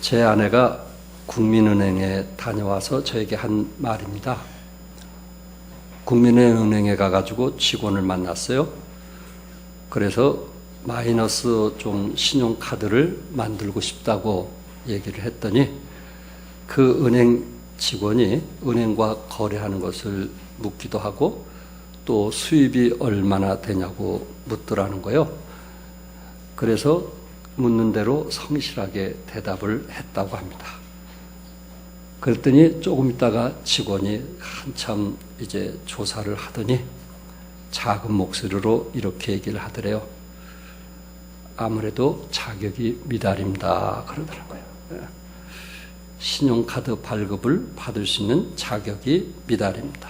제 아내가 국민은행에 다녀와서 저에게 한 말입니다. 국민은행에 가가지고 직원을 만났어요. 그래서 마이너스 좀 신용카드를 만들고 싶다고 얘기를 했더니 그 은행 직원이 은행과 거래하는 것을 묻기도 하고 또 수입이 얼마나 되냐고 묻더라는 거예요. 그래서 묻는 대로 성실하게 대답을 했다고 합니다. 그랬더니 조금 있다가 직원이 한참 이제 조사를 하더니 작은 목소리로 이렇게 얘기를 하더래요. 아무래도 자격이 미달입니다. 그러더라고요. 신용카드 발급을 받을 수 있는 자격이 미달입니다.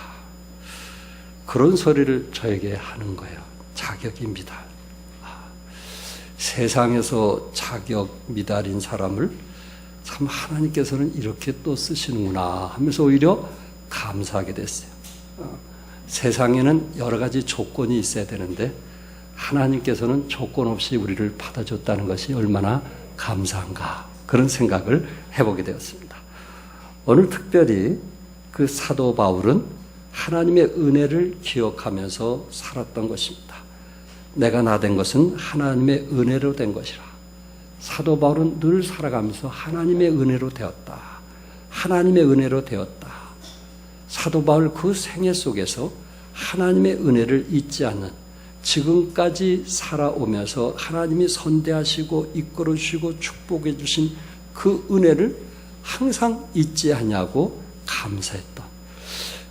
그런 소리를 저에게 하는 거예요. 자격이 미달. 세상에서 자격 미달인 사람을 참 하나님께서는 이렇게 또 쓰시는구나 하면서 오히려 감사하게 됐어요. 세상에는 여러 가지 조건이 있어야 되는데 하나님께서는 조건 없이 우리를 받아줬다는 것이 얼마나 감사한가 그런 생각을 해보게 되었습니다. 오늘 특별히 그 사도 바울은 하나님의 은혜를 기억하면서 살았던 것입니다. 내가 나 된 것은 하나님의 은혜로 된 것이라. 사도 바울은 늘 살아가면서 하나님의 은혜로 되었다. 하나님의 은혜로 되었다. 사도 바울 그 생애 속에서 하나님의 은혜를 잊지 않는 지금까지 살아오면서 하나님이 선대하시고 이끌어 주시고 축복해 주신 그 은혜를 항상 잊지 않냐고 감사했던.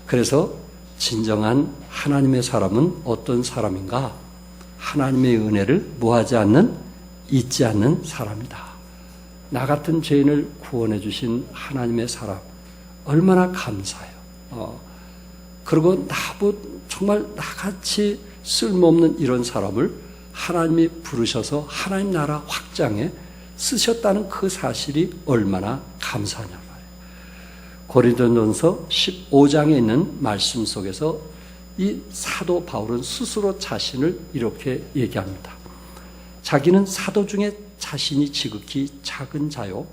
그래서 진정한 하나님의 사람은 어떤 사람인가? 하나님의 은혜를 뭐하지 않는, 잊지 않는 사람이다. 나 같은 죄인을 구원해 주신 하나님의 사람 얼마나 감사해요. 그리고 정말 나같이 쓸모없는 이런 사람을 하나님이 부르셔서 하나님 나라 확장에 쓰셨다는 그 사실이 얼마나 감사하냐 말이에요. 고린도전서 15장에 있는 말씀 속에서 이 사도 바울은 스스로 자신을 이렇게 얘기합니다. 자기는 사도 중에 자신이 지극히 작은 자요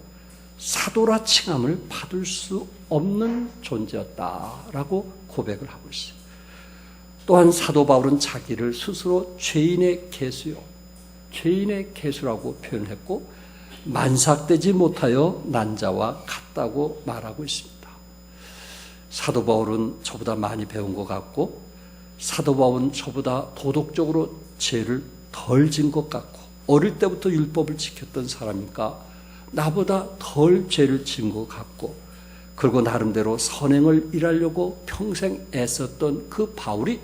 사도라 칭함을 받을 수 없는 존재였다라고 고백을 하고 있어요. 또한 사도 바울은 자기를 스스로 죄인의 개수요 죄인의 개수라고 표현했고 만삭되지 못하여 난 자와 같다고 말하고 있습니다. 사도 바울은 저보다 많이 배운 것 같고 사도 바울은 저보다 도덕적으로 죄를 덜 진 것 같고 어릴 때부터 율법을 지켰던 사람이니까 나보다 덜 죄를 진 것 같고 그리고 나름대로 선행을 일하려고 평생 애썼던 그 바울이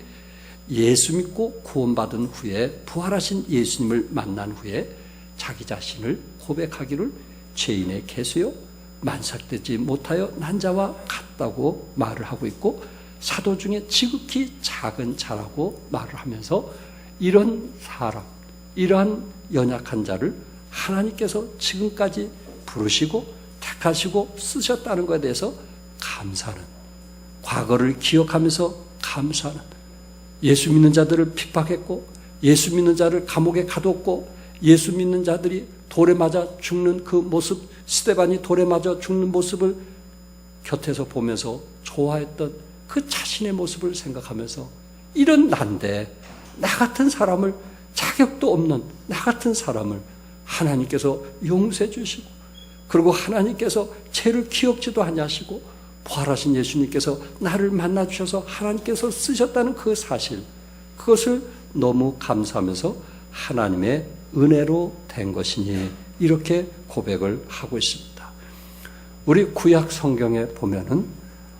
예수 믿고 구원받은 후에 부활하신 예수님을 만난 후에 자기 자신을 고백하기를 죄인의 개수요 만삭되지 못하여 난 자와 같다고 말을 하고 있고 사도 중에 지극히 작은 자라고 말을 하면서 이런 사람, 이러한 연약한 자를 하나님께서 지금까지 부르시고 택하시고 쓰셨다는 것에 대해서 감사하는, 과거를 기억하면서 감사하는, 예수 믿는 자들을 핍박했고 예수 믿는 자를 감옥에 가뒀고 예수 믿는 자들이 돌에 맞아 죽는 그 모습, 스데반이 돌에 맞아 죽는 모습을 곁에서 보면서 좋아했던 그 자신의 모습을 생각하면서 이런 난데 나 같은 사람을 자격도 없는 나 같은 사람을 하나님께서 용서해 주시고 그리고 하나님께서 죄를 기억지도 아니하시고 부활하신 예수님께서 나를 만나 주셔서 하나님께서 쓰셨다는 그 사실 그것을 너무 감사하면서 하나님의 은혜로 된 것이니 이렇게 고백을 하고 있습니다. 우리 구약 성경에 보면은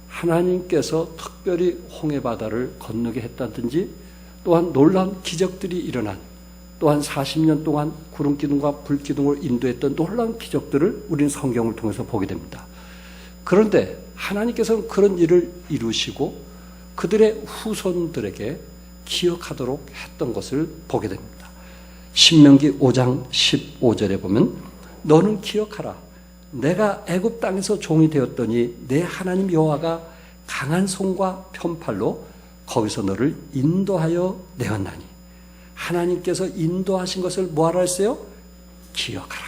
하나님께서 특별히 홍해바다를 건너게 했다든지 또한 놀라운 기적들이 일어난 또한 40년 동안 구름기둥과 불기둥을 인도했던 놀라운 기적들을 우리는 성경을 통해서 보게 됩니다. 그런데 하나님께서는 그런 일을 이루시고 그들의 후손들에게 기억하도록 했던 것을 보게 됩니다. 신명기 5장 15절에 보면 너는 기억하라. 내가 애굽 땅에서 종이 되었더니 내 하나님 여호와가 강한 손과 편팔로 거기서 너를 인도하여 내었나니 하나님께서 인도하신 것을 뭐하라 했어요? 기억하라.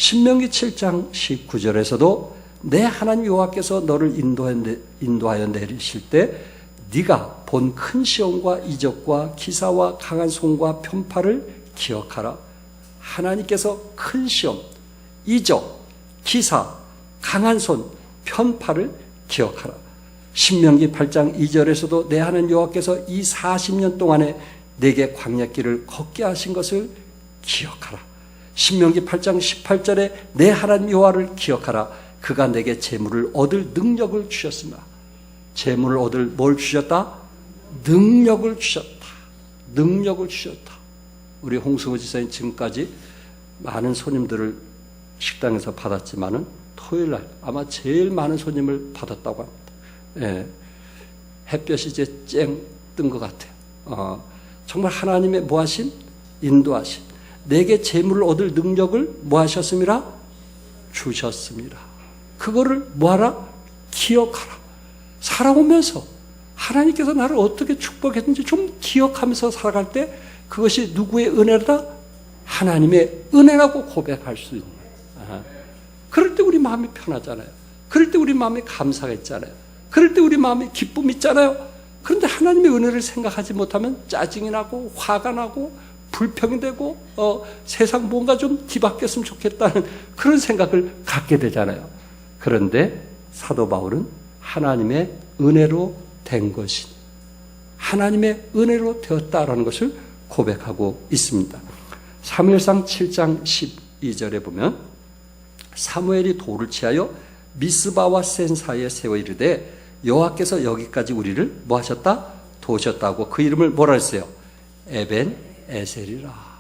신명기 7장 19절에서도 내 하나님 여호와께서 너를 인도하여 내리실 때 네가 본 큰 시험과 이적과 기사와 강한 손과 편파를 기억하라. 하나님께서 큰 시험, 이적, 기사, 강한 손, 편파를 기억하라. 신명기 8장 2절에서도 내 하나님 여호와께서 이 40년 동안에 내게 광야길을 걷게 하신 것을 기억하라. 신명기 8장 18절에 내 하나님 여호와를 기억하라. 그가 내게 재물을 얻을 능력을 주셨습니다. 재물을 얻을 뭘 주셨다? 능력을 주셨다. 능력을 주셨다. 우리 홍승호 지사님 지금까지 많은 손님들을 식당에서 받았지만은 토요일 날 아마 제일 많은 손님을 받았다고 합니다. 예, 햇볕이 이제 쨍 뜬 것 같아요. 정말 하나님의 뭐하심? 인도하심. 내게 재물을 얻을 능력을 뭐하셨습니다? 주셨습니다. 그거를 뭐하라? 기억하라. 살아오면서 하나님께서 나를 어떻게 축복했는지 좀 기억하면서 살아갈 때 그것이 누구의 은혜다? 하나님의 은혜라고 고백할 수 있는. 그럴 때 우리 마음이 편하잖아요. 그럴 때 우리 마음에 감사가 있잖아요. 그럴 때 우리 마음에 기쁨이 있잖아요. 그런데 하나님의 은혜를 생각하지 못하면 짜증이 나고 화가 나고 불평이 되고 세상 뭔가 좀 뒤바뀌었으면 좋겠다는 그런 생각을 갖게 되잖아요. 그런데 사도 바울은 하나님의 은혜로 된 것이 하나님의 은혜로 되었다라는 것을 고백하고 있습니다. 사무엘상 7장 12절에 보면 사무엘이 돌을 취하여 미스바와 센 사이에 세워 이르되 여호와께서 여기까지 우리를 뭐 하셨다? 도우셨다고 그 이름을 뭐라 했어요? 에벤 에셀이라.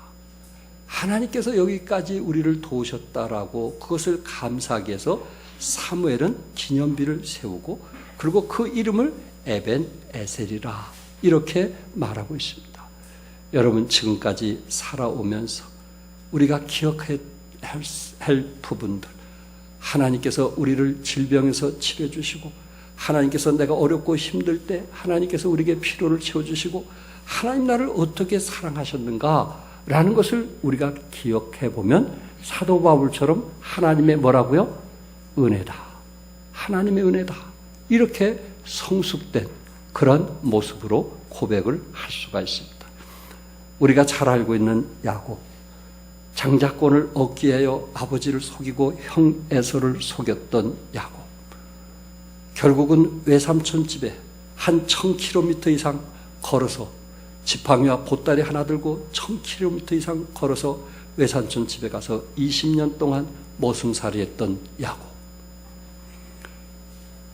하나님께서 여기까지 우리를 도우셨다라고 그것을 감사하기 위해서 사무엘은 기념비를 세우고 그리고 그 이름을 에벤 에셀이라 이렇게 말하고 있습니다. 여러분 지금까지 살아오면서 우리가 기억해야 할 부분들 하나님께서 우리를 질병에서 치료해주시고 하나님께서 내가 어렵고 힘들 때 하나님께서 우리에게 필요를 채워주시고 하나님 나를 어떻게 사랑하셨는가라는 것을 우리가 기억해 보면 사도 바울처럼 하나님의 뭐라고요? 은혜다. 하나님의 은혜다. 이렇게 성숙된 그런 모습으로 고백을 할 수가 있습니다. 우리가 잘 알고 있는 야곱. 장자권을 얻기 위하여 아버지를 속이고 형 에서를 속였던 야곱. 결국은 외삼촌 집에 한 1000km 이상 걸어서 지팡이와 보따리 하나 들고 1000km 이상 걸어서 외삼촌 집에 가서 20년 동안 모순살이 했던 야곱.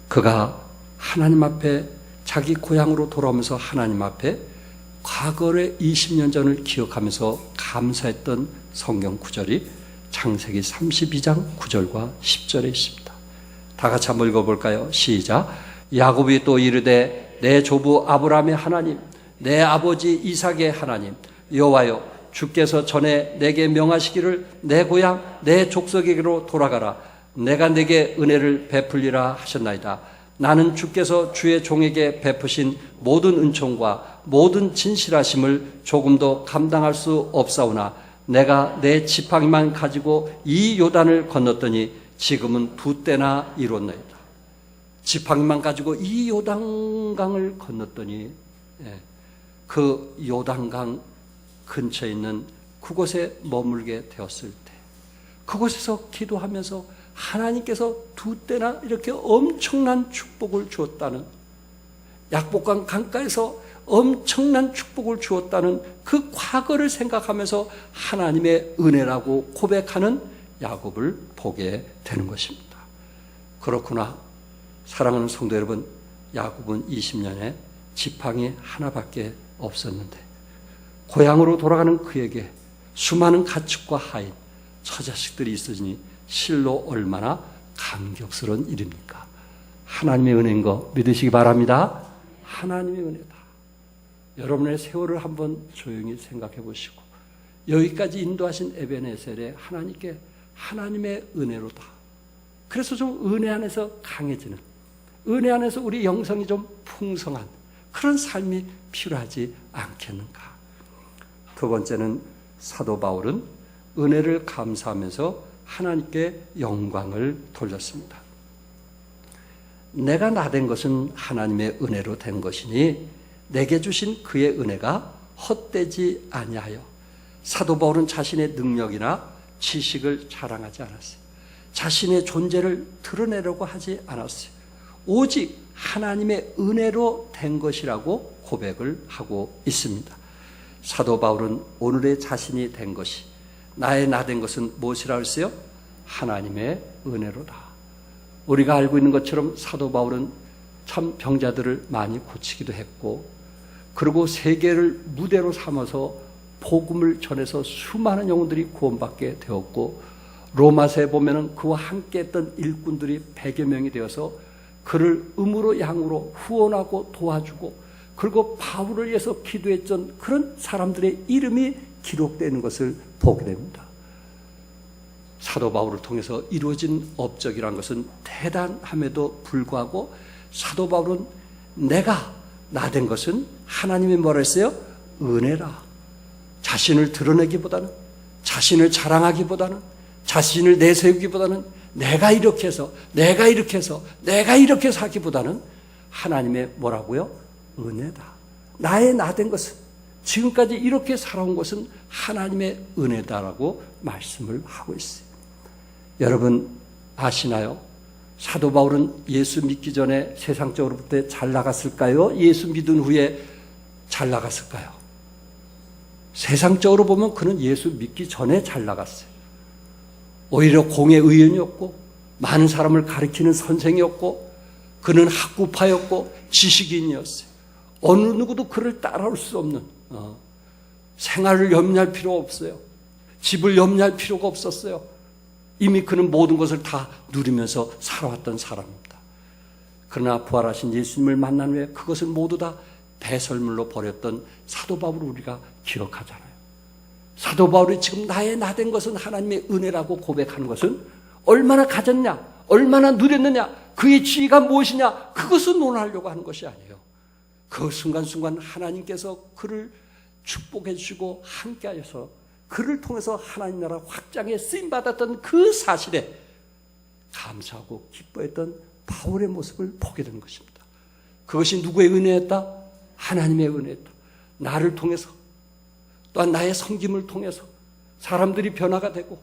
그가 하나님 앞에 자기 고향으로 돌아오면서 하나님 앞에 과거의 20년 전을 기억하면서 감사했던 성경 구절이 창세기 32장 9절과 10절에 있습니다. 다 같이 한번 읽어볼까요? 시작. 야곱이 또 이르되 내 조부 아브라함의 하나님 내 아버지 이삭의 하나님 여호와여 주께서 전에 내게 명하시기를 내 고향 내 족속에게로 돌아가라. 내가 내게 은혜를 베풀리라 하셨나이다. 나는 주께서 주의 종에게 베푸신 모든 은총과 모든 진실하심을 조금도 감당할 수 없사오나 내가 내 지팡이만 가지고 이 요단을 건넜더니 지금은 2때나 이뤘나이다. 지팡이만 가지고 이 요단강을 건넜더니 그 요단강 근처에 있는 그곳에 머물게 되었을 때 그곳에서 기도하면서 하나님께서 2때나 이렇게 엄청난 축복을 주었다는 약복강 강가에서 엄청난 축복을 주었다는 그 과거를 생각하면서 하나님의 은혜라고 고백하는 야곱을 보게 되는 것입니다. 그렇구나. 사랑하는 성도 여러분, 야곱은 20년에 지팡이 하나밖에 없었는데 고향으로 돌아가는 그에게 수많은 가축과 하인, 처자식들이 있으니 실로 얼마나 감격스러운 일입니까? 하나님의 은혜인 거 믿으시기 바랍니다. 하나님의 은혜다. 여러분의 세월을 한번 조용히 생각해 보시고 여기까지 인도하신 에벤에셀의 하나님께 하나님의 은혜로다. 그래서 좀 은혜 안에서 강해지는, 은혜 안에서 우리 영성이 좀 풍성한 그런 삶이 필요하지 않겠는가. 두 번째는 사도 바울은 은혜를 감사하면서 하나님께 영광을 돌렸습니다. 내가 나된 것은 하나님의 은혜로 된 것이니 내게 주신 그의 은혜가 헛되지 아니하여. 사도 바울은 자신의 능력이나 지식을 자랑하지 않았어요. 자신의 존재를 드러내려고 하지 않았어요. 오직 하나님의 은혜로 된 것이라고 고백을 하고 있습니다. 사도 바울은 오늘의 자신이 된 것이, 나의 나된 것은 무엇이라고 했어요? 하나님의 은혜로다. 우리가 알고 있는 것처럼 사도 바울은 참 병자들을 많이 고치기도 했고, 그리고 세계를 무대로 삼아서 복음을 전해서 수많은 영혼들이 구원받게 되었고, 로마서에 보면은 그와 함께 했던 일꾼들이 100여 명이 되어서 그를 음으로 양으로 후원하고 도와주고, 그리고 바울을 위해서 기도했던 그런 사람들의 이름이 기록되는 것을 보게 됩니다. 사도 바울을 통해서 이루어진 업적이라는 것은 대단함에도 불구하고, 사도 바울은 내가 나된 것은 하나님이 뭐라 했어요? 은혜라. 자신을 드러내기보다는, 자신을 자랑하기보다는, 자신을 내세우기보다는, 내가 이렇게 해서 하기보다는 하나님의 뭐라고요? 은혜다. 나의 나된 것은, 지금까지 이렇게 살아온 것은 하나님의 은혜다라고 말씀을 하고 있어요. 여러분 아시나요? 사도 바울은 예수 믿기 전에 세상적으로부터 잘 나갔을까요? 예수 믿은 후에 잘 나갔을까요? 세상적으로 보면 그는 예수 믿기 전에 잘 나갔어요. 오히려 공의 의원이었고, 많은 사람을 가르치는 선생이었고, 그는 학구파였고 지식인이었어요. 어느 누구도 그를 따라올 수 없는, 생활을 염려할 필요가 없어요. 집을 염려할 필요가 없었어요. 이미 그는 모든 것을 다 누리면서 살아왔던 사람입니다. 그러나 부활하신 예수님을 만난 후에 그것을 모두 다 배설물로 버렸던 사도 바울을 우리가 기억하잖아요. 사도 바울이 지금 나의 나된 것은 하나님의 은혜라고 고백하는 것은 얼마나 가졌냐, 얼마나 누렸느냐, 그의 지위가 무엇이냐, 그것을 논하려고 하는 것이 아니에요. 그 순간순간 하나님께서 그를 축복해 주시고 함께하여서 그를 통해서 하나님 나라 확장에 쓰임받았던 그 사실에 감사하고 기뻐했던 바울의 모습을 보게 되는 것입니다. 그것이 누구의 은혜였다? 하나님의 은혜였다. 나를 통해서, 또한 나의 섬김을 통해서 사람들이 변화가 되고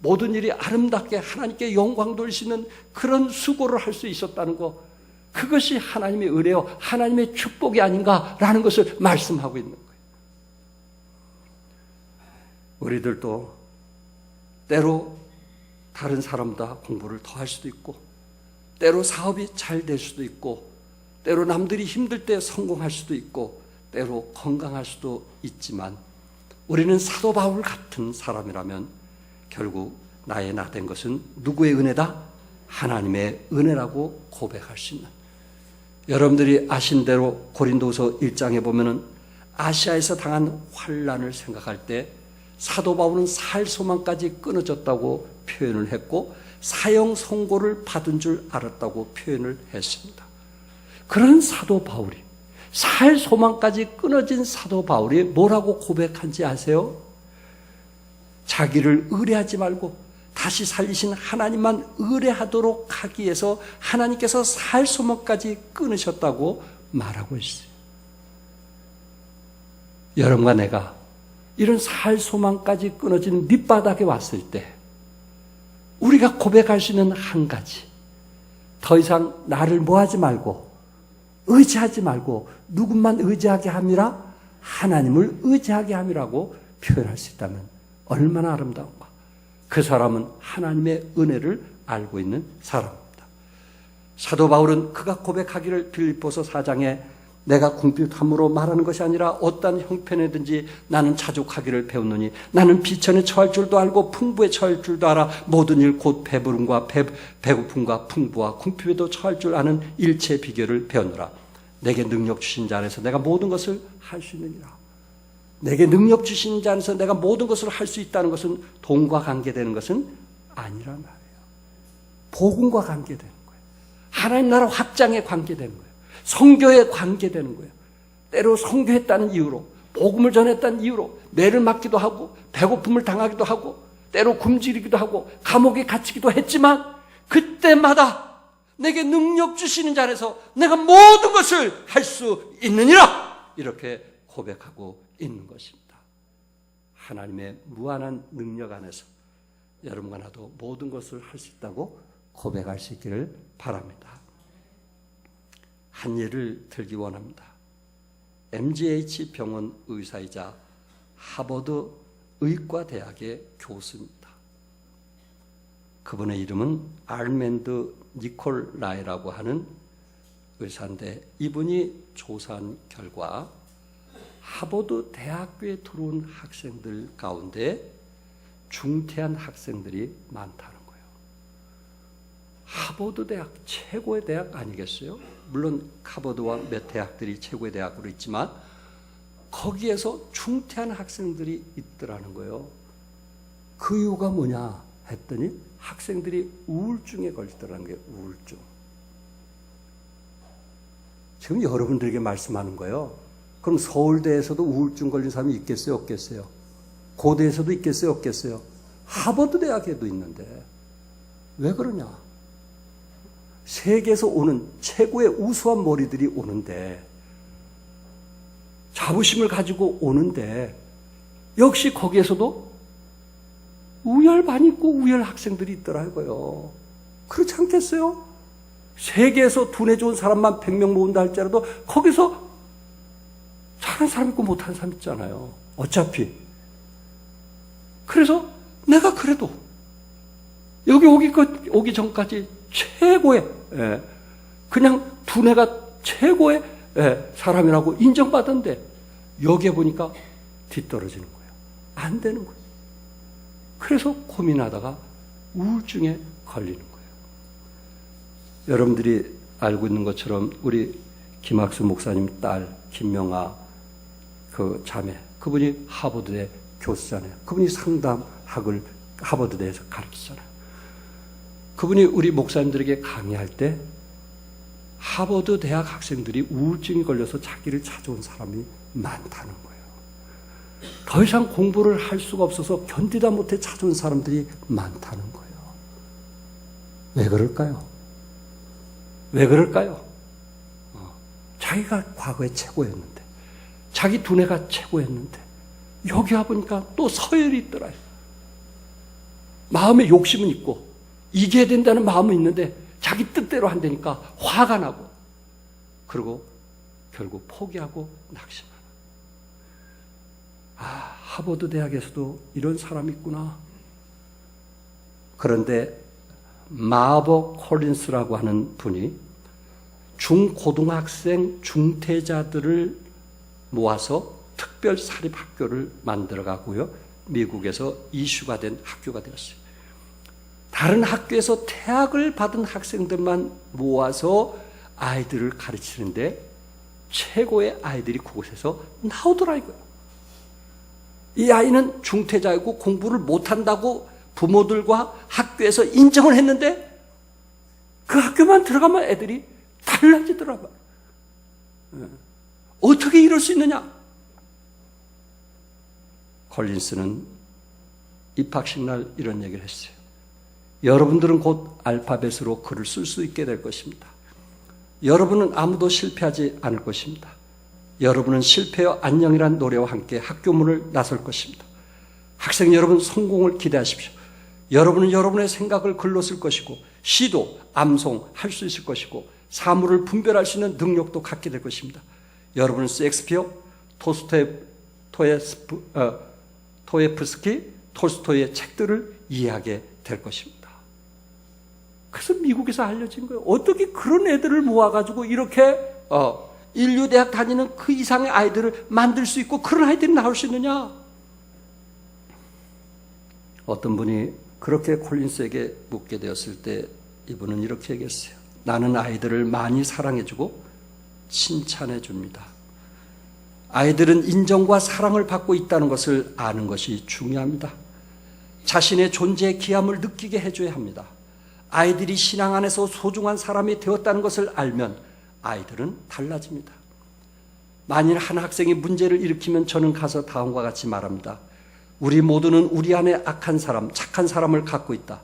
모든 일이 아름답게 하나님께 영광 돌리시는 그런 수고를 할 수 있었다는 것, 그것이 하나님의 은혜요, 하나님의 축복이 아닌가라는 것을 말씀하고 있는 거예요. 우리들도 때로 다른 사람보다 공부를 더 할 수도 있고, 때로 사업이 잘 될 수도 있고, 때로 남들이 힘들 때 성공할 수도 있고, 때로 건강할 수도 있지만, 우리는 사도 바울 같은 사람이라면 결국 나의 나된 것은 누구의 은혜다? 하나님의 은혜라고 고백할 수 있는, 여러분들이 아신 대로 고린도서 1장에 보면은 아시아에서 당한 환난을 생각할 때 사도 바울은 살 소망까지 끊어졌다고 표현을 했고, 사형 선고를 받은 줄 알았다고 표현을 했습니다. 그런 사도 바울이, 살 소망까지 끊어진 사도 바울이 뭐라고 고백한지 아세요? 자기를 의뢰하지 말고 다시 살리신 하나님만 의뢰하도록 하기 위해서 하나님께서 살 소망까지 끊으셨다고 말하고 있어요. 여러분과 내가 이런 살 소망까지 끊어진 밑바닥에 왔을 때 우리가 고백할 수 있는 한 가지, 더 이상 나를 뭐하지 말고, 의지하지 말고 누군만 의지하게 함이라, 하나님을 의지하게 함이라고 표현할 수 있다면 얼마나 아름다운가. 그 사람은 하나님의 은혜를 알고 있는 사람입니다. 사도 바울은 그가 고백하기를 빌립보서 4장에 내가 궁핍함으로 말하는 것이 아니라 어떠한 형편에든지 나는 자족하기를 배웠노니 나는 비천에 처할 줄도 알고 풍부에 처할 줄도 알아 모든 일 곧 배부름과 배고픔과 풍부와 궁핍에도 처할 줄 아는 일체 비결을 배웠노라. 내게 능력 주신 자 안에서 내가 모든 것을 할 수 있느니라. 내게 능력 주신 자 안에서 내가 모든 것을 할 수 있다는 것은 돈과 관계되는 것은 아니란 말이에요. 복음과 관계되는 거예요. 하나님 나라 확장에 관계되는 거예요. 선교에 관계되는 거예요. 때로 선교했다는 이유로, 복음을 전했다는 이유로 매를 맞기도 하고 배고픔을 당하기도 하고 때로 굶주리기도 하고 감옥에 갇히기도 했지만 그때마다 내게 능력 주시는 자 안에서 내가 모든 것을 할 수 있느니라 이렇게 고백하고 있는 것입니다. 하나님의 무한한 능력 안에서 여러분과 나도 모든 것을 할 수 있다고 고백할 수 있기를 바랍니다. 한 예를 들기 원합니다. MGH 병원 의사이자 하버드 의과대학의 교수입니다. 그분의 이름은 알멘드 니콜라이라고 하는 의사인데 이분이 조사한 결과 하버드 대학교에 들어온 학생들 가운데 중퇴한 학생들이 많다는 거예요. 하버드 대학 최고의 대학 아니겠어요? 물론 하버드와 몇 대학들이 최고의 대학으로 있지만 거기에서 중퇴한 학생들이 있더라는 거예요. 그 이유가 뭐냐 했더니 학생들이 우울증에 걸리더라는 거예요. 우울증. 지금 여러분들에게 말씀하는 거예요. 그럼 서울대에서도 우울증 걸린 사람이 있겠어요? 없겠어요? 고대에서도 있겠어요? 없겠어요? 하버드 대학에도 있는데 왜 그러냐? 세계에서 오는 최고의 우수한 머리들이 오는데 자부심을 가지고 오는데 역시 거기에서도 우열반이 있고 우열 학생들이 있더라고요. 그렇지 않겠어요? 세계에서 두뇌 좋은 사람만 100명 모은다 할지라도 거기서 잘하는 사람 있고 못하는 사람 있잖아요. 어차피. 그래서 내가 그래도 여기 오기 전까지 최고의 그냥 두뇌가 최고의 사람이라고 인정받았는데 여기에 보니까 뒤떨어지는 거예요. 안 되는 거예요. 그래서 고민하다가 우울증에 걸리는 거예요. 여러분들이 알고 있는 것처럼 우리 김학수 목사님 딸 김명아 그 자매 그분이 하버드대 교수잖아요. 그분이 상담학을 하버드대에서 가르치잖아요. 그분이 우리 목사님들에게 강의할 때 하버드 대학 학생들이 우울증이 걸려서 자기를 찾아온 사람이 많다는 거예요. 더 이상 공부를 할 수가 없어서 견디다 못해 찾아온 사람들이 많다는 거예요. 왜 그럴까요? 왜 그럴까요? 자기가 과거에 최고였는데 자기 두뇌가 최고였는데 여기 와보니까 또 서열이 있더라요. 마음에 욕심은 있고 이겨야 된다는 마음은 있는데 자기 뜻대로 한다니까 화가 나고 그리고 결국 포기하고 낙심하는. 하버드 대학에서도 이런 사람이 있구나. 그런데 마버 콜린스라고 하는 분이 중고등학생 중퇴자들을 모아서 특별 사립학교를 만들어가고요. 미국에서 이슈가 된 학교가 되었어요. 다른 학교에서 퇴학을 받은 학생들만 모아서 아이들을 가르치는데 최고의 아이들이 그곳에서 나오더라고요. 이 아이는 중퇴자이고 공부를 못한다고 부모들과 학교에서 인정을 했는데 그 학교만 들어가면 애들이 달라지더라고요. 어떻게 이럴 수 있느냐? 콜린스는 입학식 날 이런 얘기를 했어요. 여러분들은 곧 알파벳으로 글을 쓸 수 있게 될 것입니다. 여러분은 아무도 실패하지 않을 것입니다. 여러분은 실패와 안녕이란 노래와 함께 학교 문을 나설 것입니다. 학생 여러분 성공을 기대하십시오. 여러분은 여러분의 생각을 글로 쓸 것이고 시도, 암송 할 수 있을 것이고 사물을 분별할 수 있는 능력도 갖게 될 것입니다. 여러분은 셰익스피어, 도스토옙스키, 톨스토이의 책들을 이해하게 될 것입니다. 그래서 미국에서 알려진 거예요. 어떻게 그런 애들을 모아가지고 이렇게 인류대학 다니는 그 이상의 아이들을 만들 수 있고 그런 아이들이 나올 수 있느냐? 어떤 분이 그렇게 콜린스에게 묻게 되었을 때 이분은 이렇게 얘기했어요. 나는 아이들을 많이 사랑해주고 칭찬해줍니다. 아이들은 인정과 사랑을 받고 있다는 것을 아는 것이 중요합니다. 자신의 존재의 귀함을 느끼게 해줘야 합니다. 아이들이 신앙 안에서 소중한 사람이 되었다는 것을 알면 아이들은 달라집니다. 만일 한 학생이 문제를 일으키면 저는 가서 다음과 같이 말합니다. 우리 모두는 우리 안에 악한 사람, 착한 사람을 갖고 있다.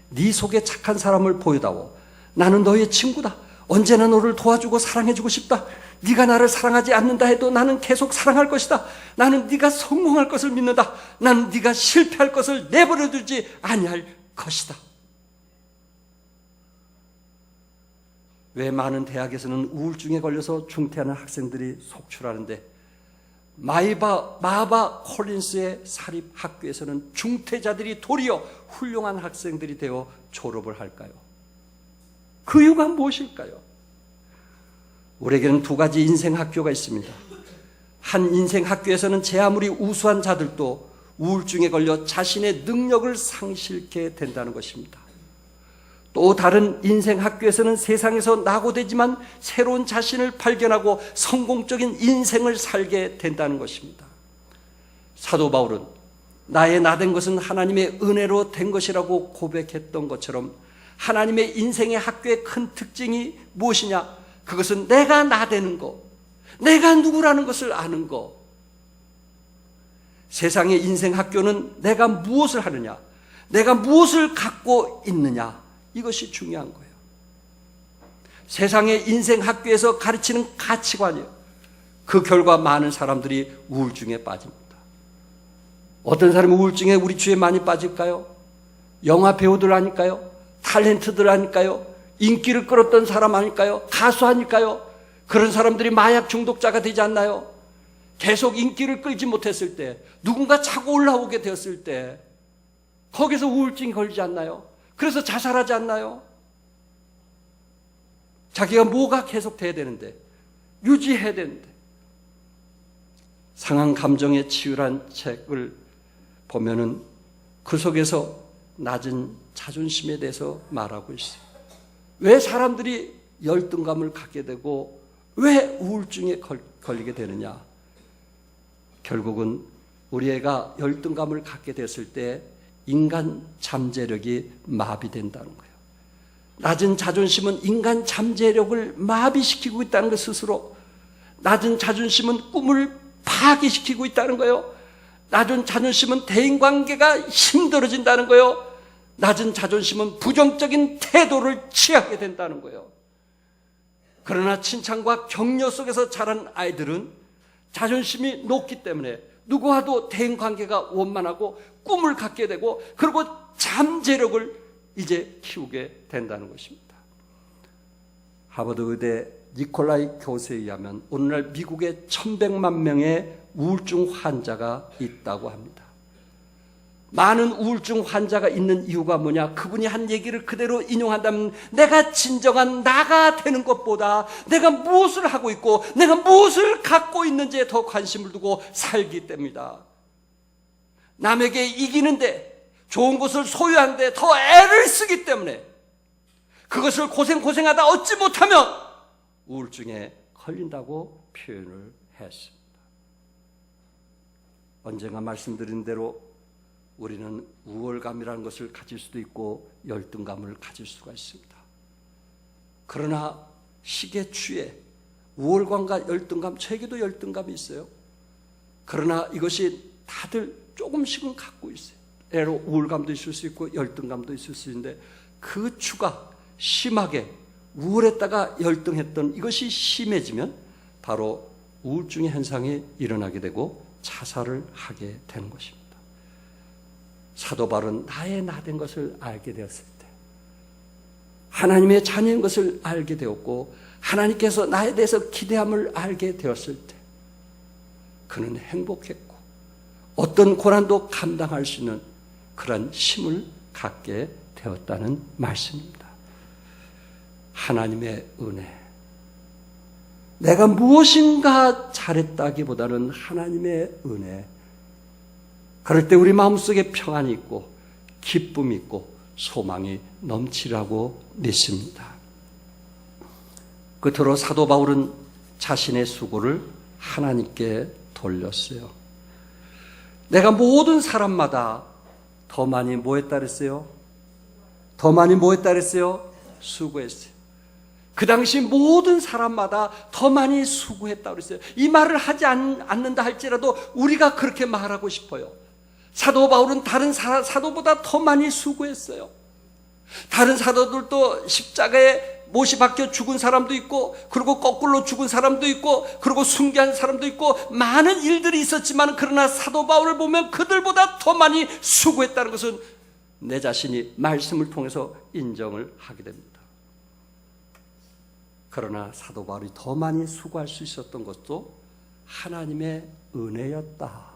네 속에 착한 사람을 보여다오. 나는 너의 친구다. 언제나 너를 도와주고 사랑해주고 싶다. 네가 나를 사랑하지 않는다 해도 나는 계속 사랑할 것이다. 나는 네가 성공할 것을 믿는다. 나는 네가 실패할 것을 내버려두지 아니할 것이다. 왜 많은 대학에서는 우울증에 걸려서 중퇴하는 학생들이 속출하는데 마하바 콜린스의 사립학교에서는 중퇴자들이 도리어 훌륭한 학생들이 되어 졸업을 할까요? 그 이유가 무엇일까요? 우리에게는 두 가지 인생 학교가 있습니다. 한 인생 학교에서는 제 아무리 우수한 자들도 우울증에 걸려 자신의 능력을 상실케 된다는 것입니다. 또 다른 인생 학교에서는 세상에서 낙오되지만 새로운 자신을 발견하고 성공적인 인생을 살게 된다는 것입니다. 사도 바울은 나의 나된 것은 하나님의 은혜로 된 것이라고 고백했던 것처럼 하나님의 인생의 학교의 큰 특징이 무엇이냐? 그것은 내가 나되는 것, 내가 누구라는 것을 아는 것. 세상의 인생 학교는 내가 무엇을 하느냐, 내가 무엇을 갖고 있느냐, 이것이 중요한 거예요. 세상의 인생 학교에서 가르치는 가치관이요, 그 결과 많은 사람들이 우울증에 빠집니다. 어떤 사람이 우울증에 우리 주에 많이 빠질까요? 영화 배우들 아닐까요? 탤런트들 아닐까요? 인기를 끌었던 사람 아닐까요? 가수 아닐까요? 그런 사람들이 마약 중독자가 되지 않나요? 계속 인기를 끌지 못했을 때, 누군가 차고 올라오게 되었을 때 거기서 우울증이 걸리지 않나요? 그래서 자살하지 않나요? 자기가 뭐가 계속 돼야 되는데, 유지해야 되는데. 상한 감정에 치유란 책을 보면은 그 속에서 낮은 자존심에 대해서 말하고 있어요. 왜 사람들이 열등감을 갖게 되고 왜 우울증에 걸리게 되느냐? 결국은 우리 애가 열등감을 갖게 됐을 때 인간 잠재력이 마비된다는 거예요. 낮은 자존심은 인간 잠재력을 마비시키고 있다는 것 스스로. 낮은 자존심은 꿈을 파괴시키고 있다는 거예요. 낮은 자존심은 대인관계가 힘들어진다는 거예요. 낮은 자존심은 부정적인 태도를 취하게 된다는 거예요. 그러나 칭찬과 격려 속에서 자란 아이들은 자존심이 높기 때문에 누구와도 대인관계가 원만하고 꿈을 갖게 되고, 그리고 잠재력을 이제 키우게 된다는 것입니다. 하버드 의대 니콜라이 교수에 의하면 오늘날 미국에 1100만 명의 우울증 환자가 있다고 합니다. 많은 우울증 환자가 있는 이유가 뭐냐? 그분이 한 얘기를 그대로 인용한다면 내가 진정한 나가 되는 것보다 내가 무엇을 하고 있고 내가 무엇을 갖고 있는지에 더 관심을 두고 살기 때문이다. 남에게 이기는데, 좋은 것을 소유하는데 더 애를 쓰기 때문에 그것을 고생하다 얻지 못하면 우울증에 걸린다고 표현을 했습니다. 언젠가 말씀드린 대로 우리는 우월감이라는 것을 가질 수도 있고 열등감을 가질 수가 있습니다. 그러나 시기에 취해 우월감과 열등감, 저에게도 열등감이 있어요. 그러나 이것이 다들 조금씩은 갖고 있어요. 애로 우울감도 있을 수 있고 열등감도 있을 수 있는데, 그 추가 심하게 우울했다가 열등했던 이것이 심해지면 바로 우울증의 현상이 일어나게 되고 자살을 하게 되는 것입니다. 사도 바울은 나의 나된 것을 알게 되었을 때, 하나님의 자녀인 것을 알게 되었고 하나님께서 나에 대해서 기대함을 알게 되었을 때 그는 행복했고 어떤 고난도 감당할 수 있는 그런 힘을 갖게 되었다는 말씀입니다. 하나님의 은혜, 내가 무엇인가 잘했다기보다는 하나님의 은혜. 그럴 때 우리 마음속에 평안이 있고 기쁨이 있고 소망이 넘치라고 믿습니다. 끝으로 사도 바울은 자신의 수고를 하나님께 돌렸어요. 내가 모든 사람마다 더 많이 뭐 했다 그랬어요? 더 많이 뭐 했다 그랬어요? 수고했어요. 그 당시 모든 사람마다 더 많이 수고했다 그랬어요. 이 말을 하지 않는다 할지라도 우리가 그렇게 말하고 싶어요. 사도 바울은 다른 사도보다 더 많이 수고했어요. 다른 사도들도 십자가에 못이 박혀 죽은 사람도 있고, 그리고 거꾸로 죽은 사람도 있고, 그리고 순교한 사람도 있고, 많은 일들이 있었지만, 그러나 사도 바울을 보면 그들보다 더 많이 수고했다는 것은 내 자신이 말씀을 통해서 인정을 하게 됩니다. 그러나 사도 바울이 더 많이 수고할 수 있었던 것도 하나님의 은혜였다.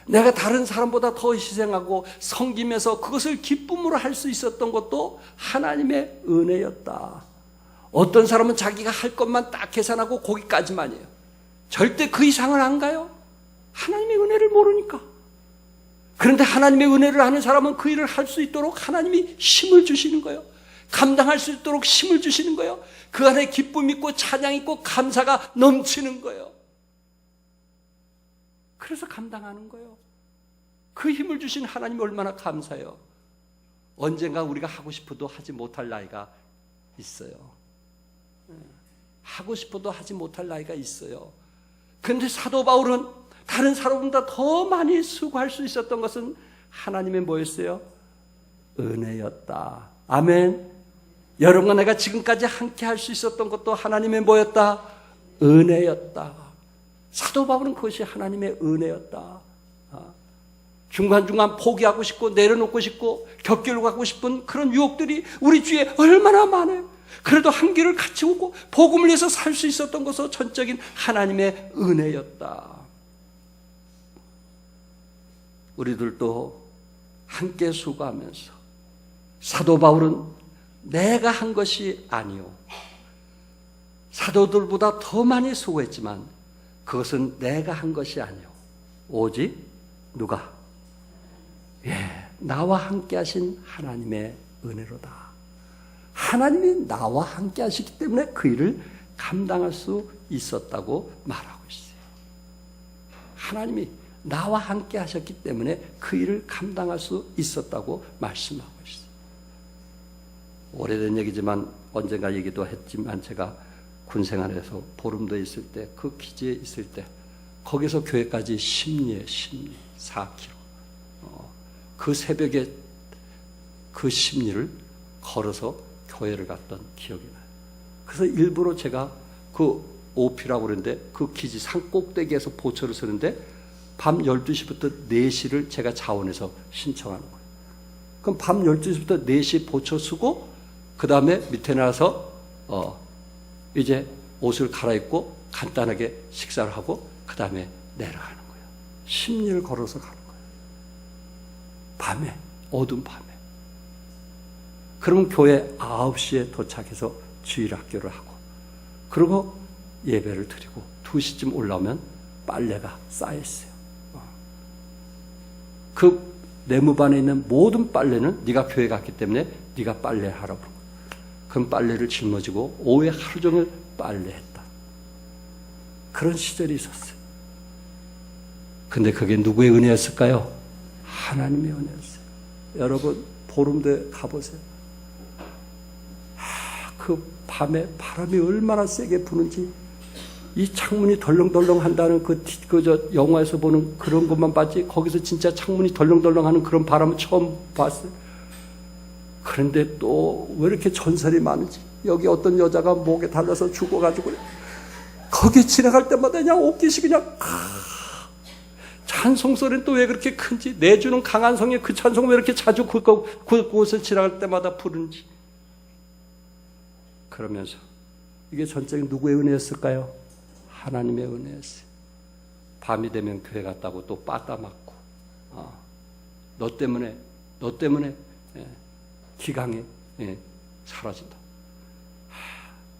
내가 다른 사람보다 더 희생하고 섬기면서 그것을 기쁨으로 할 수 있었던 것도 하나님의 은혜였다. 어떤 사람은 자기가 할 것만 딱 계산하고 거기까지만이에요. 절대 그 이상을 안 가요. 하나님의 은혜를 모르니까. 그런데 하나님의 은혜를 아는 사람은 그 일을 할 수 있도록 하나님이 힘을 주시는 거예요. 감당할 수 있도록 힘을 주시는 거예요. 그 안에 기쁨 있고 찬양 있고 감사가 넘치는 거예요. 그래서 감당하는 거예요. 그 힘을 주신 하나님이 얼마나 감사해요. 언젠가 우리가 하고 싶어도 하지 못할 나이가 있어요. 하고 싶어도 하지 못할 나이가 있어요. 그런데 사도 바울은 다른 사람보다 더 많이 수고할 수 있었던 것은 하나님의 뭐였어요? 은혜였다. 아멘. 여러분과 내가 지금까지 함께 할 수 있었던 것도 하나님의 뭐였다? 은혜였다. 사도 바울은 그것이 하나님의 은혜였다. 중간중간 포기하고 싶고 내려놓고 싶고 격결로 가고 싶은 그런 유혹들이 우리 주위에 얼마나 많아요. 그래도 한 길을 같이 오고 복음을 위해서 살 수 있었던 것은 전적인 하나님의 은혜였다. 우리들도 함께 수고하면서 사도 바울은 내가 한 것이 아니요, 사도들보다 더 많이 수고했지만 그것은 내가 한 것이 아니요, 오직 누가? 나와 함께 하신 하나님의 은혜로다. 하나님이 나와 함께 하시기 때문에 그 일을 감당할 수 있었다고 말하고 있어요. 하나님이 나와 함께 하셨기 때문에 그 일을 감당할 수 있었다고 말씀하고 있어요. 오래된 얘기지만 언젠가 얘기도 했지만 제가 군생활에서 보름도에 있을 때, 그 기지에 있을 때 거기서 교회까지 심리 4km, 그 새벽에 그 심리를 걸어서 교회를 갔던 기억이 나요. 그래서 일부러 제가 그 OP라고 그러는데 그 기지 산꼭대기에서 보초를 서는데 밤 12시부터 4시를 제가 자원해서 신청하는 거예요. 그럼 밤 12시부터 4시 보초 쓰고 그 다음에 밑에 나와서 이제 옷을 갈아입고 간단하게 식사를 하고 그 다음에 내려가는 거예요. 심리를 걸어서 가는 거예요. 밤에, 어두운 밤에. 그러면 교회 9시에 도착해서 주일학교를 하고 그리고 예배를 드리고 2시쯤 올라오면 빨래가 쌓여있어요. 그 내무반에 있는 모든 빨래는 네가 교회 갔기 때문에 네가 빨래하라고. 그럼 빨래를 짊어지고 오후에 하루 종일 빨래했다. 그런 시절이 있었어요. 근데 그게 누구의 은혜였을까요? 하나님의 은혜였어요. 여러분 보름도에 가보세요. 그 밤에 바람이 얼마나 세게 부는지, 이 창문이 덜렁덜렁 한다는 저 영화에서 보는 그런 것만 봤지, 거기서 진짜 창문이 덜렁덜렁 하는 그런 바람을 처음 봤어요. 그런데 또 왜 이렇게 전설이 많은지, 여기 어떤 여자가 목에 달려서 죽어가지고 거기 지나갈 때마다 그냥 옷깃이 그냥 찬송 소리는 또 왜 그렇게 큰지, 내주는 강한 성의 그 찬송을 왜 이렇게 자주 그곳을 지나갈 때마다 부르는지. 그러면서 이게 전적인 누구의 은혜였을까요? 하나님의 은혜였어요. 밤이 되면 교회 갔다고 또 빠따 맞고, 너 때문에 기강에 사라진다.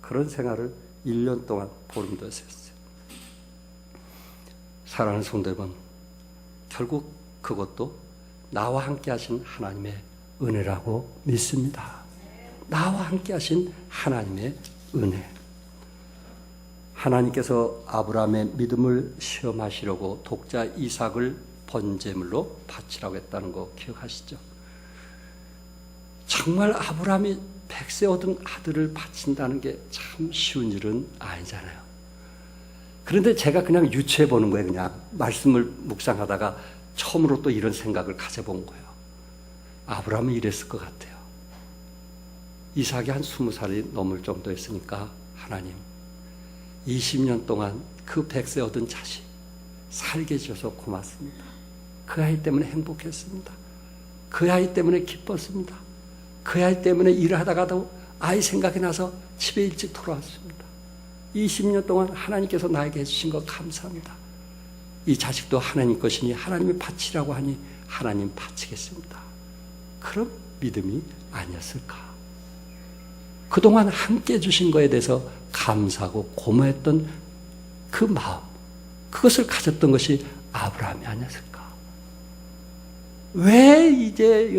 그런 생활을 1년 동안 보름도에서 했어요. 사랑하는 성도 여러분, 결국 그것도 나와 함께 하신 하나님의 은혜라고 믿습니다. 나와 함께 하신 하나님의 은혜. 하나님께서 아브라함의 믿음을 시험하시려고 독자 이삭을 번제물로 바치라고 했다는 거 기억하시죠? 정말 아브라함이 100세 얻은 아들을 바친다는 게 참 쉬운 일은 아니잖아요. 그런데 제가 그냥 유추해 보는 거예요. 그냥 말씀을 묵상하다가 처음으로 또 이런 생각을 가져본 거예요. 아브라함은 이랬을 것 같아요. 이삭이 한 20살이 넘을 정도였으니까 하나님 20년 동안 그 백세 얻은 자식 살게 해주셔서 고맙습니다. 그 아이 때문에 행복했습니다. 그 아이 때문에 기뻤습니다. 그 아이 때문에 일을 하다가도 아이 생각이 나서 집에 일찍 돌아왔습니다. 20년 동안 하나님께서 나에게 해주신 것 감사합니다. 이 자식도 하나님 것이니 하나님이 바치라고 하니 하나님 바치겠습니다. 그런 믿음이 아니었을까? 그동안 함께 해주신 것에 대해서 감사하고 고마웠던 그 마음, 그것을 가졌던 것이 아브라함이 아니었을까? 왜 이제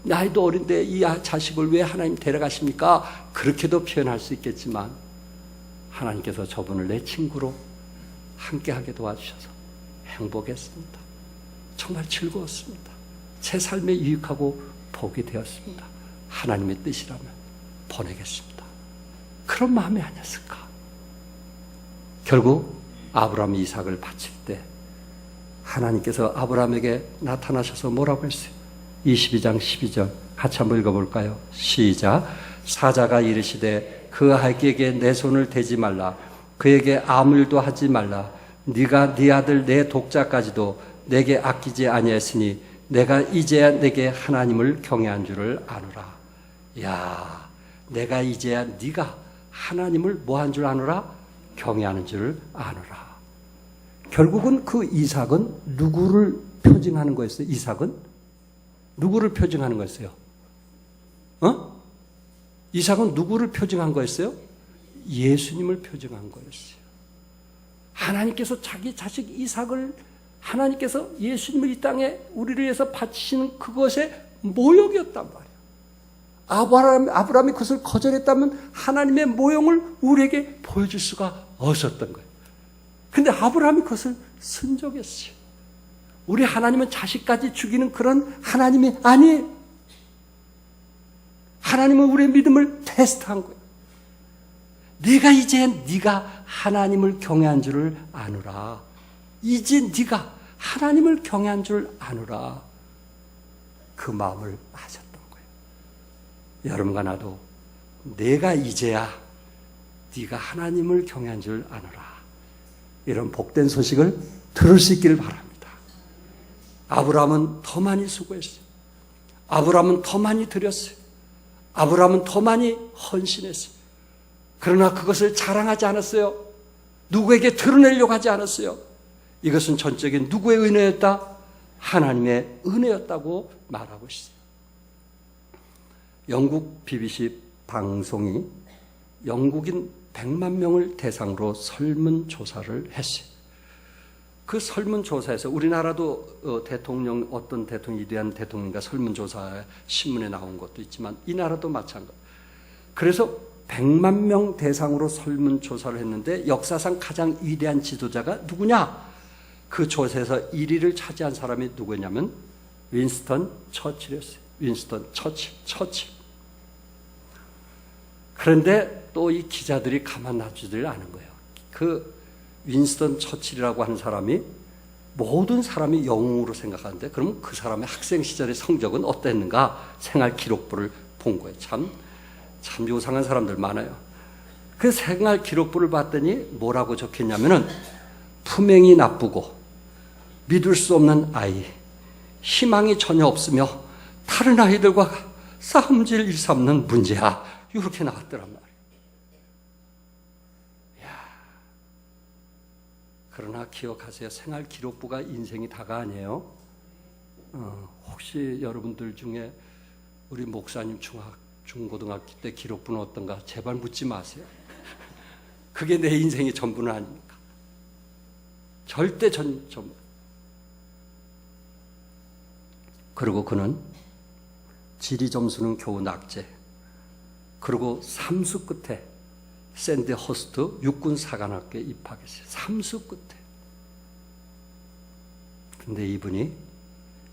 나이도 어린데 이 자식을 왜 하나님 데려가십니까? 그렇게도 표현할 수 있겠지만 하나님께서 저분을 내 친구로 함께하게 도와주셔서 행복했습니다. 정말 즐거웠습니다. 제 삶에 유익하고 복이 되었습니다. 하나님의 뜻이라면 보내겠습니다. 그런 마음이 아니었을까? 결국 아브라함이 이삭을 바칠 때 하나님께서 아브라함에게 나타나셔서 뭐라고 했어요? 22장 12절 같이 한번 읽어볼까요? 시작. 사자가 이르시되 그 아이에게 내 손을 대지 말라. 그에게 아무 일도 하지 말라. 네가 네 아들 내 독자까지도 내게 아끼지 아니했으니 내가 이제야 내게 하나님을 경외한 줄을 아노라. 야, 내가 이제야 네가 하나님을 뭐한 줄 아노라? 경외하는 줄을 아노라. 결국은 그 이삭은 누구를 표징하는 거였어요? 이삭은 누구를 표징하는 거였어요? 이삭은 누구를 표징한 거였어요? 예수님을 표징한 거였어요. 하나님께서 자기 자식 이삭을 하나님께서 예수님을 이 땅에 우리를 위해서 바치시는 그것의 모욕이었단 말이에요. 아브라함이 그것을 거절했다면 하나님의 모형을 우리에게 보여줄 수가 없었던 거예요. 근데 아브라함이 그것을 순종했어요. 우리 하나님은 자식까지 죽이는 그런 하나님이 아니에요. 하나님은 우리의 믿음을 테스트한 거예요. 네가 이제 네가 하나님을 경외한 줄을 아노라. 이제 네가 하나님을 경외한 줄 아노라. 그 마음을 하셨던 거예요. 여러분과 나도 내가 이제야 네가 하나님을 경외한 줄 아노라. 이런 복된 소식을 들을 수 있기를 바랍니다. 아브라함은 더 많이 수고했어요. 아브라함은 더 많이 드렸어요. 아브라함은 더 많이 헌신했어요. 그러나 그것을 자랑하지 않았어요. 누구에게 드러내려고 하지 않았어요. 이것은 전적인 누구의 은혜였다? 하나님의 은혜였다고 말하고 있어요. 영국 BBC 방송이 영국인 100만 명을 대상으로 설문조사를 했어요. 그 설문조사에서 우리나라도 대통령, 어떤 대통령에 대한 대통령과 설문조사 신문에 나온 것도 있지만 이 나라도 마찬가지. 그래서 100만 명 대상으로 설문조사를 했는데 역사상 가장 위대한 지도자가 누구냐? 그 조사에서 1위를 차지한 사람이 누구냐면 윈스턴 처칠이었어요. 윈스턴 처칠. 그런데 또 이 기자들이 가만 놔두질 않은 거예요. 그 윈스턴 처칠이라고 하는 사람이 모든 사람이 영웅으로 생각하는데 그럼 그 사람의 학생 시절의 성적은 어땠는가 생활 기록부를 본 거예요. 참 요상한 사람들 많아요. 그 생활 기록부를 봤더니 뭐라고 적혔냐면은 품행이 나쁘고 믿을 수 없는 아이, 희망이 전혀 없으며 다른 아이들과 싸움질 일삼는 문제야. 이렇게 나왔더란 말이에요. 그러나 기억하세요. 생활 기록부가 인생이 다가 아니에요. 혹시 여러분들 중에 우리 목사님 중고등학교 때 기록부는 어떤가? 제발 묻지 마세요. 그게 내 인생의 전부는 아닙니까? 절대 전부. 그리고 그는 지리 점수는 겨우 낙제. 그리고 삼수 끝에 샌드허스트 육군 사관학교에 입학했어요. 삼수 끝에. 근데 이분이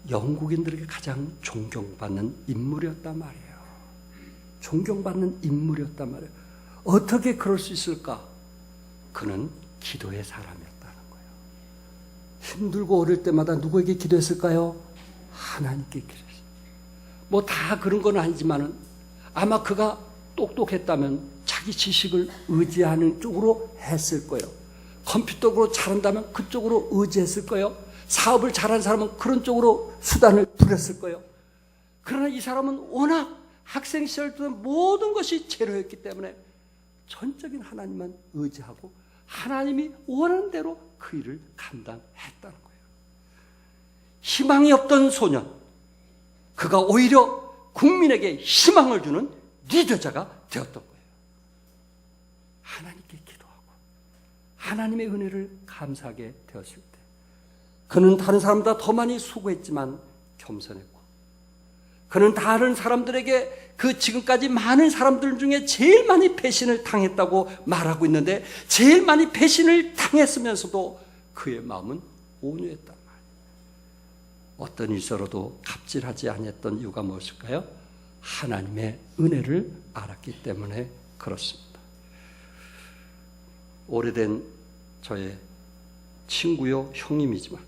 영국인들에게 가장 존경받는 인물이었단 말이에요. 존경받는 인물이었단 말이에요. 어떻게 그럴 수 있을까? 그는 기도의 사람이었다는 거예요. 힘들고 어릴 때마다 누구에게 기도했을까요? 하나님께 기도했어요. 뭐 다 그런 건 아니지만은 아마 그가 똑똑했다면 자기 지식을 의지하는 쪽으로 했을 거예요. 컴퓨터로 잘한다면 그쪽으로 의지했을 거예요. 사업을 잘하는 사람은 그런 쪽으로 수단을 부렸을 거예요. 그러나 이 사람은 워낙 학생 시절 때 모든 것이 제로였기 때문에 전적인 하나님만 의지하고 하나님이 원하는 대로 그 일을 감당했다는 거예요. 희망이 없던 소년, 그가 오히려 국민에게 희망을 주는 리더자가 되었던 거예요. 하나님께 기도하고 하나님의 은혜를 감사하게 되었을 때 그는 다른 사람보다 더 많이 수고했지만 겸손했고, 그는 다른 사람들에게 그 지금까지 많은 사람들 중에 제일 많이 배신을 당했다고 말하고 있는데 제일 많이 배신을 당했으면서도 그의 마음은 온유했단 말이에요. 어떤 일서로도 갑질하지 않았던 이유가 무엇일까요? 하나님의 은혜를 알았기 때문에 그렇습니다. 오래된 저의 친구요 형님이지만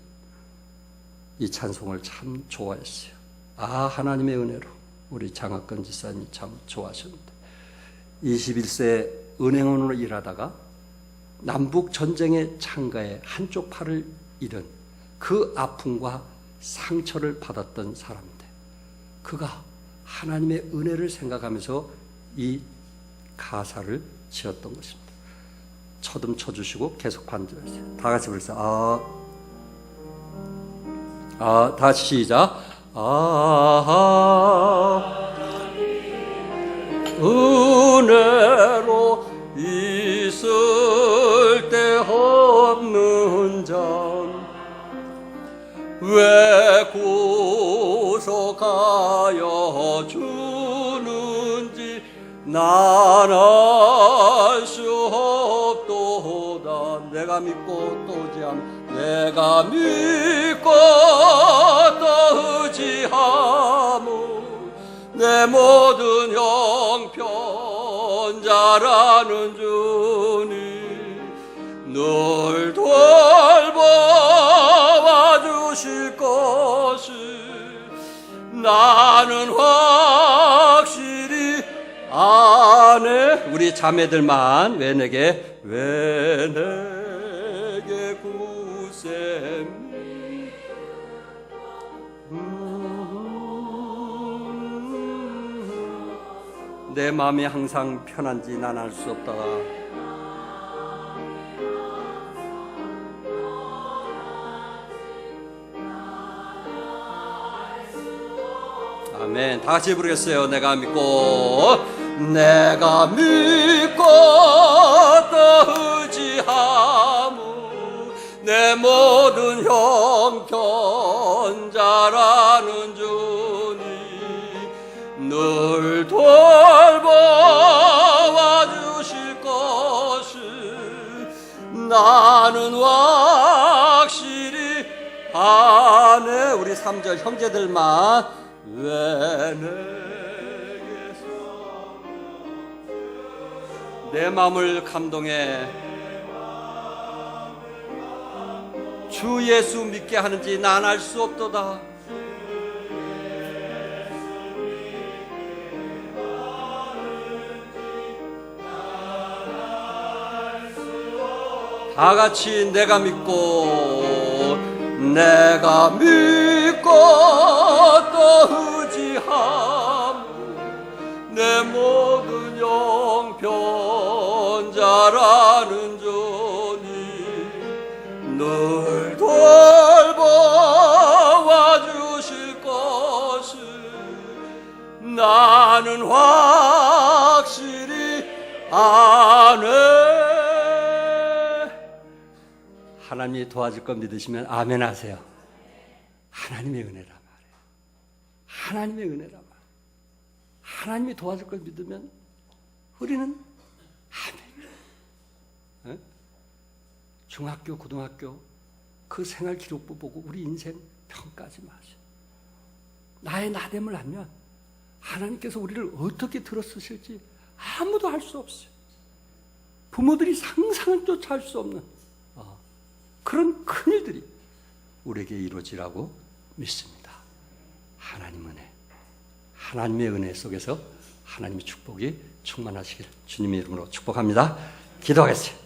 이 찬송을 참 좋아했어요. 하나님의 은혜로. 우리 장학근 지사님이 참 좋아하셨는데 21세 은행원으로 일하다가 남북 전쟁의 창가에 한쪽 팔을 잃은 그 아픔과 상처를 받았던 사람인데 그가 하나님의 은혜를 생각하면서 이 가사를 지었던 것입니다. 첫음 쳐주시고 계속 반주하세요. 다 같이 불러서 다시 시작. 은혜로 있을 데 없는 점 왜 구속하여 주는지 난 알 수 없도다. 내가 믿고 또지 않 내가 믿고 또 의지하무 내 모든 형편자라는 주님 늘 돌보아 주실 것을 나는 확실히 아네. 우리 자매들만 왜 내게 구셈 내 마음이 항상 편한지 난 알 수 없다. 아멘. 다 같이 부르겠어요. 내가 믿고 또 의지하무 내 모든 형편자라는 주님 늘 돌보아 주실 것을 나는 확실히 아네. 우리 3절 형제들만 왜 내게서 내 마음을 감동해 주 예수 믿게 하는지 난 알 수 없도다. 다 같이 내가 믿고 또 의지하무 내 모든 형편자라는 주님 늘 돌보아 주실 것을 나는 확실히 아네. 하나님이 도와줄 것 믿으시면 아멘 하세요. 하나님의 은혜라 말이에요. 하나님의 은혜라 말이에요. 하나님이 도와줄 걸 믿으면 우리는 아멘. 중학교, 고등학교 그 생활 기록부 보고 우리 인생 평가하지 마세요. 나의 나됨을 알면 하나님께서 우리를 어떻게 들어쓰실지 아무도 알 수 없어요. 부모들이 상상조차 할 수 없는 그런 큰일들이 우리에게 이루어지라고 믿습니다. 하나님 은혜, 하나님의 은혜 속에서 하나님의 축복이 충만하시길 주님의 이름으로 축복합니다. 기도하겠습니다.